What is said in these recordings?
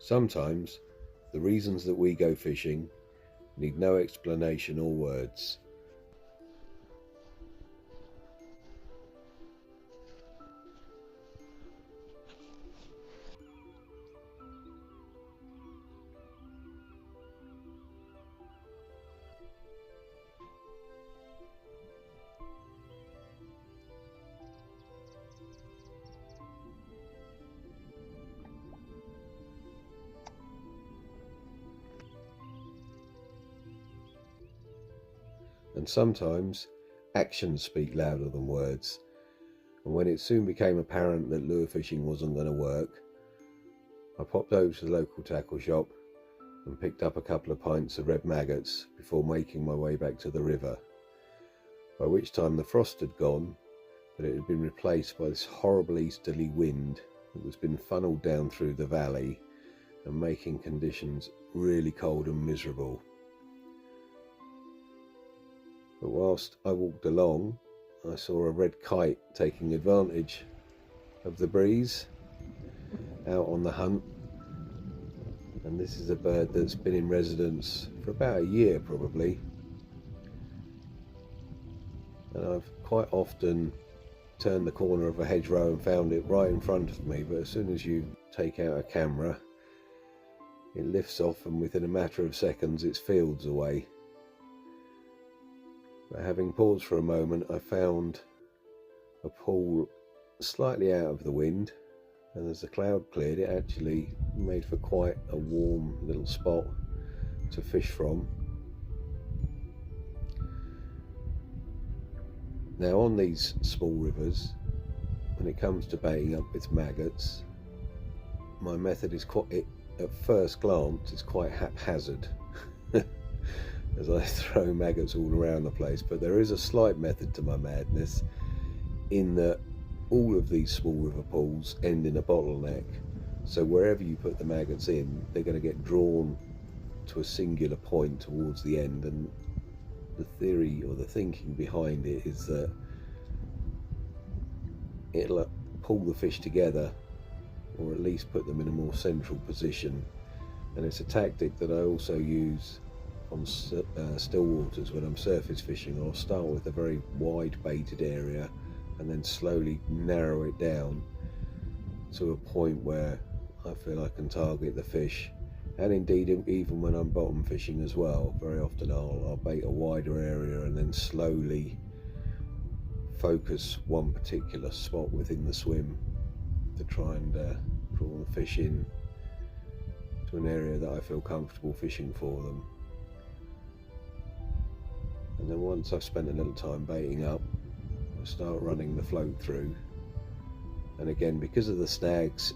Sometimes the reasons that we go fishing need no explanation or words. And sometimes actions speak louder than words. And when it soon became apparent that lure fishing wasn't going to work, I popped over to the local tackle shop and picked up a couple of pints of red maggots before making my way back to the river, by which time the frost had gone, but it had been replaced by this horrible easterly wind that was been funneled down through the valley and making conditions really cold and miserable. But whilst I walked along, I saw a red kite taking advantage of the breeze out on the hunt. And this is a bird that's been in residence for about a year probably. And I've quite often turned the corner of a hedgerow and found it right in front of me, but as soon as you take out a camera, it lifts off and within a matter of seconds it's fields away. But having paused for a moment, I found a pool slightly out of the wind, and as the cloud cleared, it actually made for quite a warm little spot to fish from. Now on these small rivers, when it comes to baiting up with maggots, my method is quite, at first glance, it's quite haphazard. As I throw maggots all around the place, but there is a slight method to my madness, in that all of these small river pools end in a bottleneck, so wherever you put the maggots in, they're going to get drawn to a singular point towards the end. And the theory or the thinking behind it is that it'll pull the fish together, or at least put them in a more central position. And it's a tactic that I also use on still waters when I'm surface fishing. I'll start with a very wide baited area and then slowly narrow it down to a point where I feel I can target the fish. And indeed, even when I'm bottom fishing as well, very often I'll bait a wider area and then slowly focus one particular spot within the swim to try and draw the fish in to an area that I feel comfortable fishing for them. And then once I've spent a little time baiting up, I start running the float through. And again, because of the snags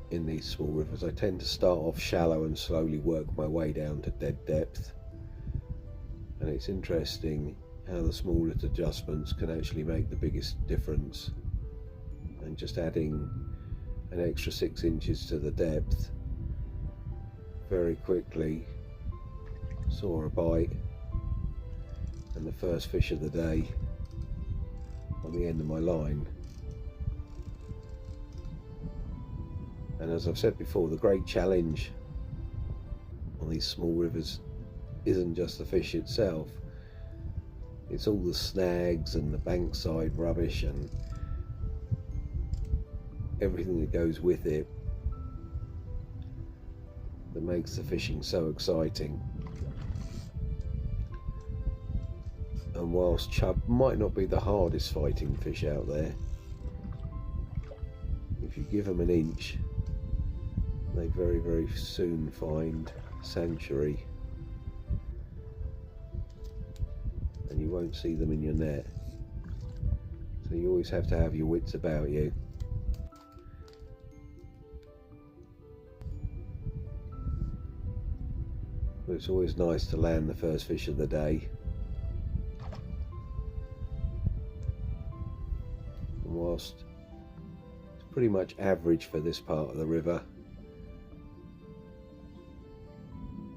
in these small rivers, I tend to start off shallow and slowly work my way down to dead depth. And it's interesting how the smallest adjustments can actually make the biggest difference. And just adding an extra 6 inches to the depth, very quickly saw a bite and the first fish of the day on the end of my line. And as I've said before, the great challenge on these small rivers isn't just the fish itself, it's all the snags and the bankside rubbish and everything that goes with it that makes the fishing so exciting. And whilst chub might not be the hardest fighting fish out there, if you give them an inch, they very, very soon find sanctuary, and you won't see them in your net. So you always have to have your wits about you. But it's always nice to land the first fish of the day. And whilst it's pretty much average for this part of the river,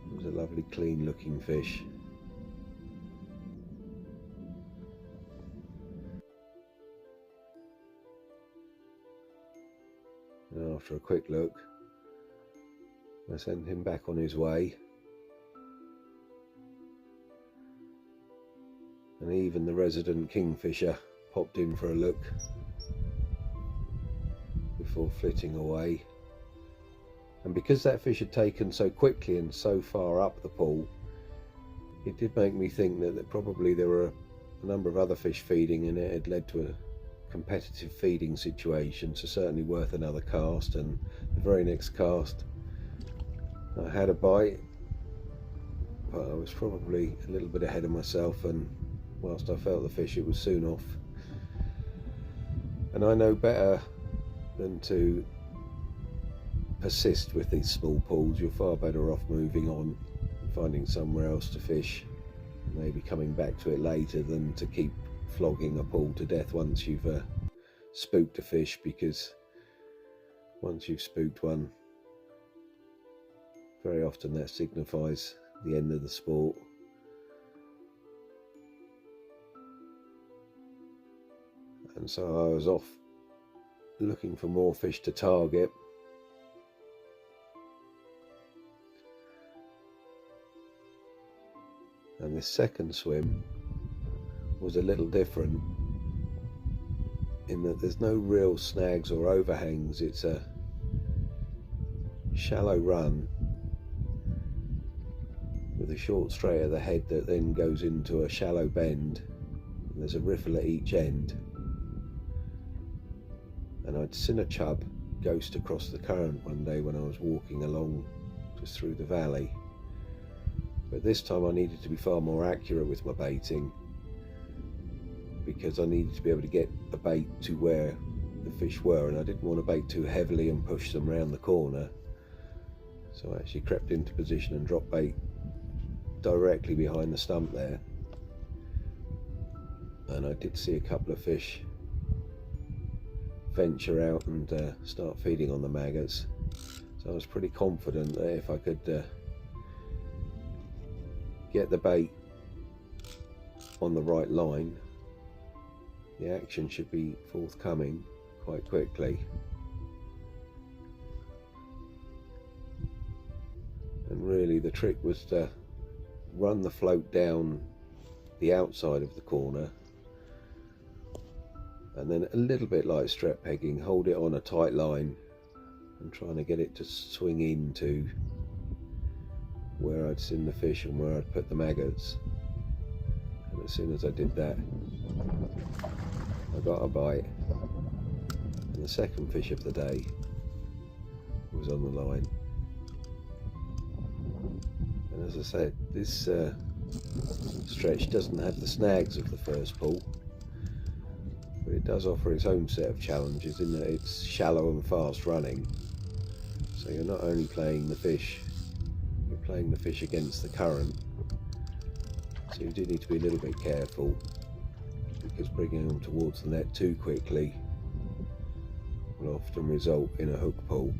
it was a lovely clean looking fish. And after a quick look, I sent him back on his way, and even the resident kingfisher popped in for a look before flitting away. And because that fish had taken so quickly and so far up the pool, it did make me think that probably there were a number of other fish feeding, and it had led to a competitive feeding situation, so certainly worth another cast. And the very next cast I had a bite, but I was probably a little bit ahead of myself, and whilst I felt the fish, it was soon off. And I know better than to persist with these small pools. You're far better off moving on, finding somewhere else to fish, maybe coming back to it later, than to keep flogging a pool to death once you've spooked a fish, because once you've spooked one, very often that signifies the end of the sport. And so I was off looking for more fish to target. And this second swim was a little different in that there's no real snags or overhangs. It's a shallow run with a short straight at the head that then goes into a shallow bend, and there's a riffle at each end. And I'd seen a chub ghost across the current one day when I was walking along just through the valley, but this time I needed to be far more accurate with my baiting, because I needed to be able to get a bait to where the fish were, and I didn't want to bait too heavily and push them round the corner. So I actually crept into position and dropped bait directly behind the stump there, and I did see a couple of fish venture out and start feeding on the maggots. So I was pretty confident that if I could get the bait on the right line, the action should be forthcoming quite quickly. And really the trick was to run the float down the outside of the corner, and then a little bit like strep pegging, hold it on a tight line and trying to get it to swing into where I'd seen the fish and where I'd put the maggots. And as soon as I did that, I got a bite, and the second fish of the day was on the line. And as I said, this stretch doesn't have the snags of the first pool, but it does offer its own set of challenges in that it's shallow and fast running. So you're not only playing the fish, you're playing the fish against the current. So you do need to be a little bit careful, because bringing them towards the net too quickly will often result in a hook pull.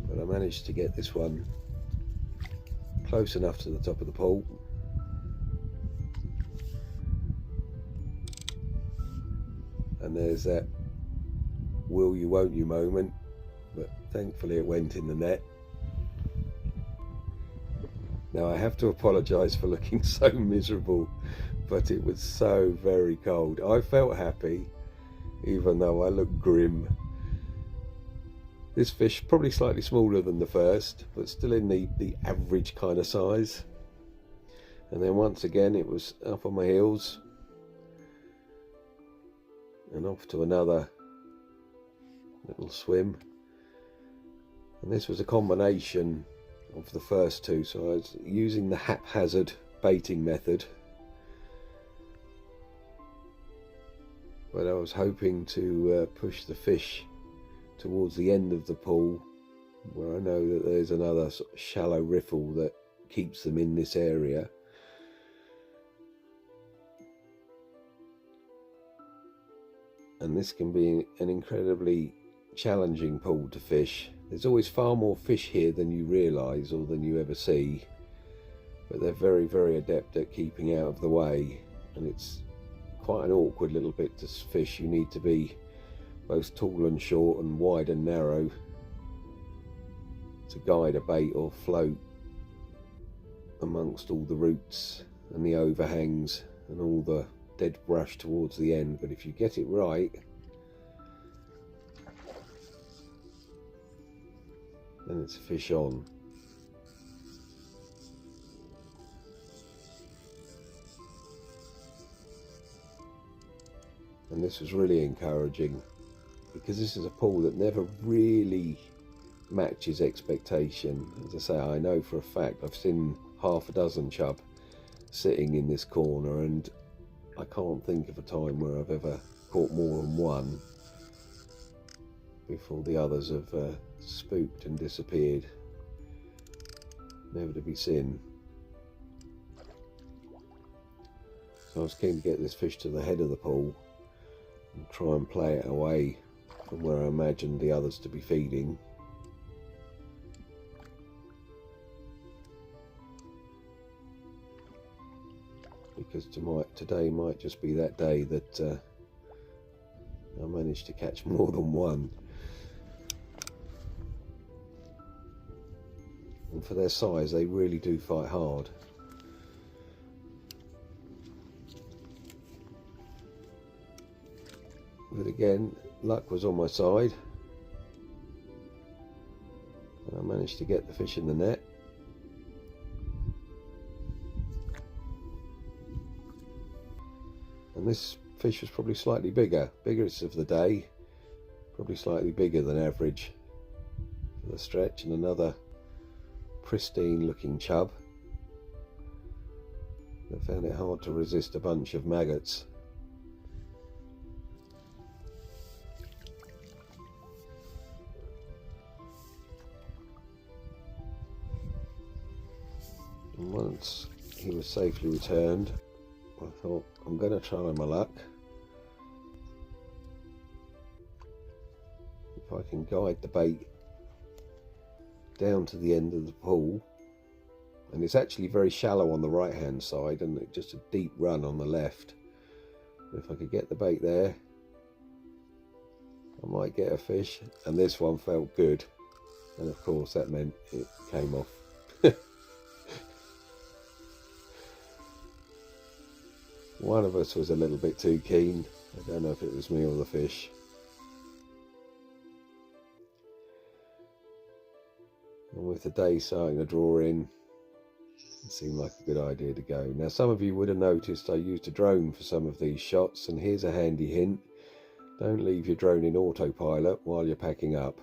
But I managed to get this one close enough to the top of the pool, and there's that will you won't you moment, but thankfully it went in the net. Now I have to apologise for looking so miserable, but it was so very cold. I felt happy even though I looked grim. This fish probably slightly smaller than the first, but still in the average kind of size. And then once again it was up on my heels and off to another little swim. And this was a combination of the first two, so I was using the haphazard baiting method, but I was hoping to push the fish towards the end of the pool, where I know that there's another sort of shallow riffle that keeps them in this area. And this can be an incredibly challenging pool to fish. There's always far more fish here than you realise or than you ever see, but they're very, very adept at keeping out of the way, and it's quite an awkward little bit to fish. You need to be both tall and short and wide and narrow to guide a bait or float amongst all the roots and the overhangs and all the dead brush towards the end. But if you get it right, then it's a fish on. And this was really encouraging, because this is a pool that never really matches expectation. As I say, I know for a fact I've seen half a dozen chub sitting in this corner, and I can't think of a time where I've ever caught more than one before the others have spooked and disappeared, never to be seen. So I was keen to get this fish to the head of the pool and try and play it away from where I imagined the others to be feeding. Because today might just be that day that I managed to catch more than one. And for their size, they really do fight hard. But again, luck was on my side, and I managed to get the fish in the net. And this fish was probably slightly biggest of the day, probably slightly bigger than average for the stretch, and another pristine looking chub that found it hard to resist a bunch of maggots. And once he was safely returned, I thought, I'm going to try my luck. If I can guide the bait down to the end of the pool, and it's actually very shallow on the right hand side and just a deep run on the left. But if I could get the bait there, I might get a fish, and this one felt good, and of course that meant it came off. One of us was a little bit too keen. I don't know if it was me or the fish. And with the day starting to draw in, it seemed like a good idea to go. Now, some of you would have noticed I used a drone for some of these shots, and here's a handy hint: don't leave your drone in autopilot while you're packing up.